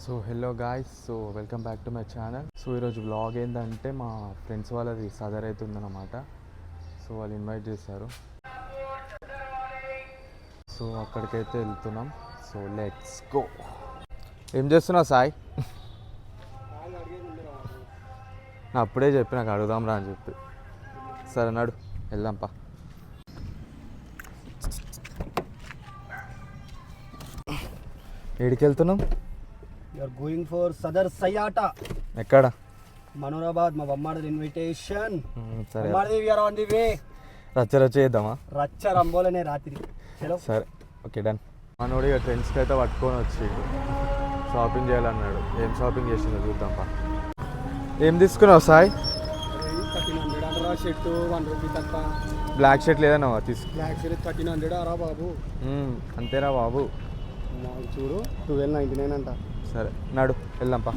So hello guys, so welcome back to my channel. So ఈరోజు vlog ఏంటంటే మా friends వాళ్ళది సదర్ అవుతుందన్నమాట. సో వాళ్ళు ఇన్వైట్ చేశారు, సో అక్కడికైతే వెళ్తున్నాం. So let's go. ఏం చేస్తున్నావు సాయి? నా అప్పుడే చెప్పి నాకు అడుగుదాం రా అని చెప్పి. సరే నడు వెళ్దాంపా. ఏడికి వెళ్తున్నాం? You're going for Sadar Sayata. ఎక్కడ? మనోరాబాద్. మా బొమ్మాడి ఇన్విటేషన్. సరే, బొమ్మాడి we are on the way. రచ్చ చేద్దామా? రచ్చ రంబోలనే రాత్రి. చలో సరే, ఓకే డన్. మనోడు ఇక ట్రెండ్స్కి అయితే పట్టుకొని వచ్చి షాపింగ్ చేయాలన్నాడు. ఏం షాపింగ్ చేసిందో చూద్దాంపా. ఏం తీసుకున్నావు సాయి? 1300 షర్ట్ 1 రూపీ తక్కువ. బ్లాక్ షర్ట్ లేదన్నా తీసుకు. బ్లాక్ షర్ట్ 1300 అరా బాబు. అంతేరా బాబు. చూడు 1299 అంట. సరే నడు వెళ్దాంపా.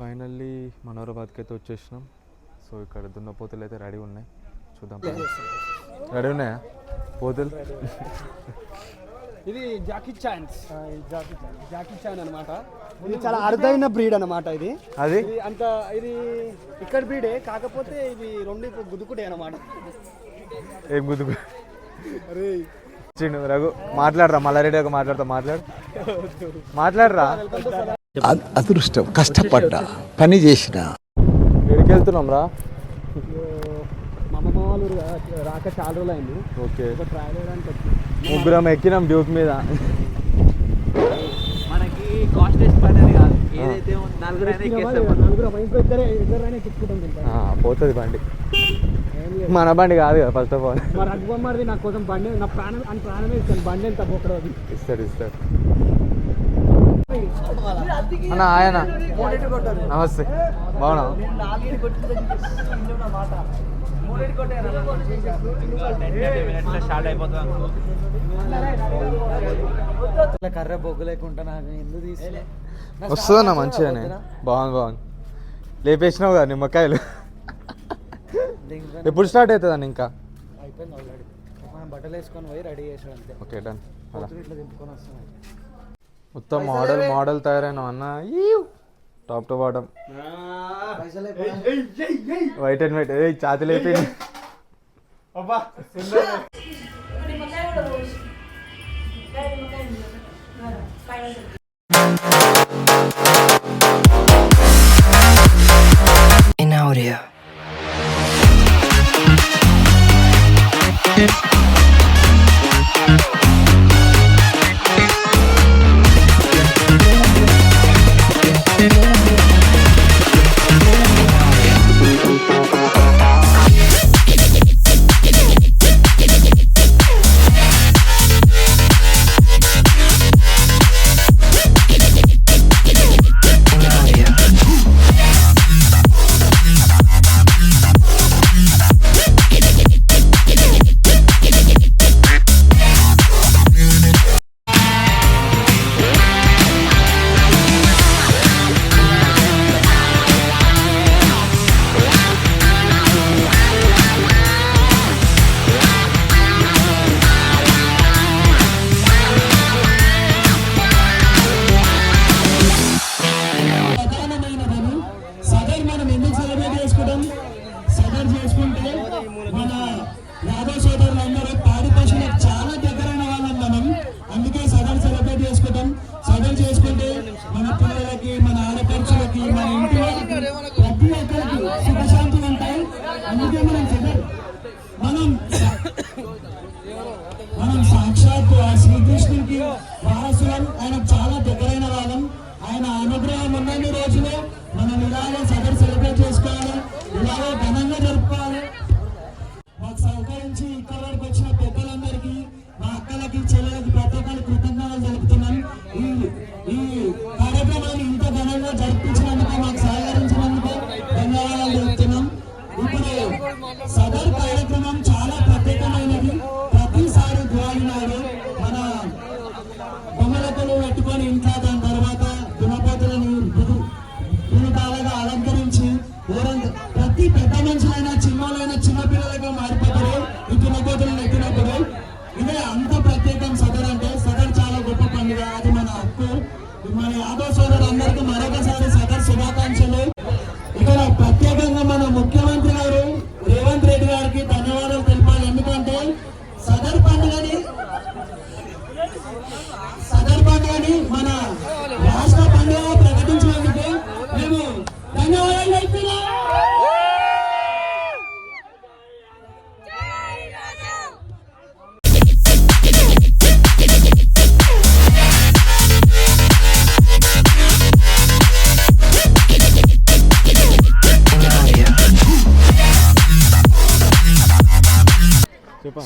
ఫైనల్లీ మనోరాబాద్కి అయితే వచ్చేసినాం. సో ఇక్కడ దున్నపోతులు అయితే రెడీ ఉన్నాయి, చూద్దాం. రెడీ ఉన్నాయా పోతులు? ఇది జాకీ చాన్ అనమాట. ఇది చాలా అరుదైన బ్రీడ్ అనమాట. ఇది అది అంత ఇది ఇక్కడ బ్రీడే, కాకపోతే ఇవి రెండు గుద్దుకుడే అనమాట. ఏం గుద్దుకు? అరే చిన్న రఘు మాట్లాడరా, మల్లారెడ్డి మాట్లాడతా. మాట్లాడరా. అదృష్టం, కష్టపడ్డా, పని చేసిన. ఎక్కడికి వెళ్తున్నాం రా? మా అమ్మమ్మ వాళ్ళు రాక చాలా రోజులు అయింది. ఓకే, ట్రావెల్ చేయడానికి ముగ్గురం ఎక్కినాం డ్యూక్ మీద. మనకి కాస్టెస్ట్ పని అని కాదు, ఏదైతే నలుగురైనా పోతుంది బండి. మన బండి కాదు కదా ఫస్ట్ ఆఫ్ ఆల్. మరి అగ్బొమ్మది నా కోసం బండి, నా ప్రాణం అని ప్రాణమే ఇస్తాను. బండి ఎంత పోకడో ఇస్తాడు. అన్న ఆయన నమస్తే, బాగున్నా? స్టార్ట్ అయిపోతుంది. కర్ర బొగ్గు లేకుండా నాకు ఎందుకు తీసి వస్తుందన్న మంచిగానే. బాగుంది. లేపేసినావు కదా నిమ్మకాయలు. ఎప్పుడు స్టార్ట్ అవుతుంది అన్న? ఇంకా అయిపోయింది ఆల్రెడీ. మనం బట్టలు వేసుకొని పోయి రెడీ చేసాం అంతే. Okay done. అలా ఇట్లా దింపుకొని వస్తున్నాం. మొత్తం మోడల్ తయారైన అన్న. Top to bottom white and white. ఛాతి లేపి Inaudia. మనం సాక్షాత్తు ఆ శ్రీకృష్ణుడికి వారసులం. ఆయన చాలా దగ్గరైన వాళ్ళం. ఆయన అనుగ్రహం ఉన్నన్ని రోజులు మనం ఇలాగే సదర్ సెలబ్రేట్ చేసుకోవాలి, ఇలాగే ఘనంగా జరుపుకోవాలి. మాకు సహకరించి ఇక్కడ వరకు వచ్చిన పెద్దలందరికీ, మా అక్కలకి, చెల్లెలకి ప్రతి ఒక్కరి కృతజ్ఞతలు జరుపుతున్నాం. ఈ కార్యక్రమాన్ని ఇంత ఘనంగా జరిపించినందుకు, మాకు సహకరించినందుకు ధన్యవాదాలు తెలుపుతున్నాం. ఇప్పుడు సదర్ కార్యక్రమం చాలా ప్రత్యేకమైనది. ప్రతిసారి దివాళి నాడు మన బొమ్మలకలు పెట్టుకొని ఇంట్లో, దాని తర్వాత దున్నపోతులను దున్నటాలుగా అలంకరించి ప్రతి పెద్ద మనుషులైనా చిన్నోళ్ళైనా చిన్నపిల్లలుగా మారిపోతారు ఈ దున్నపోతులను ఎక్కినప్పుడు. ఇదే అంత ప్రత్యేకం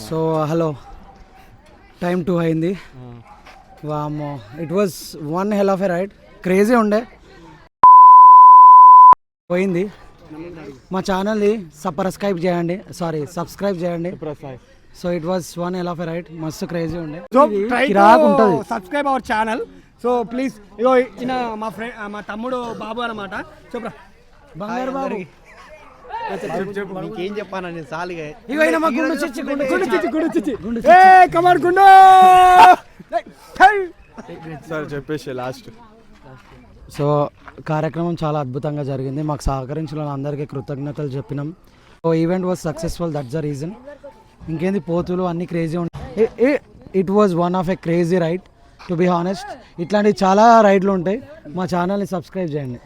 సో హలో టైం 2 అయింది. వామ్మో it was one hell of a ride, crazy ఉండే. పోయింది. మా ఛానల్ని సబ్స్క్రైబ్ చేయండి. So it was one hell of a ride, మస్తు క్రేజీ ఉండే. సో కిరాక్ ఉంటుంది. Subscribe our channel. So please ఇగో ఈయన మా ఫ్రెండ్ మా తమ్ముడు బాబు అనమాట. చెప్పరా బంగారు బాబు నీకేం చెప్పాను నేను సాలిగా ఇగో ఈయన మా గుండు చిచ్చి కమాన్ గుండు. సరే చెప్పేసి లాస్ట్. సో కార్యక్రమం చాలా అద్భుతంగా జరిగింది. మాకు సహకరించిన అందరికీ కృతజ్ఞతలు చెప్పినాం. So event was successful, that's the reason. ఇంకేంది పోతులు అన్ని క్రేజీ ఉంటాయి. It was one of a crazy ride to be honest. ఇట్లాంటి చాలా రైడ్లు ఉంటాయి. మా ఛానల్ని సబ్స్క్రైబ్ చేయండి.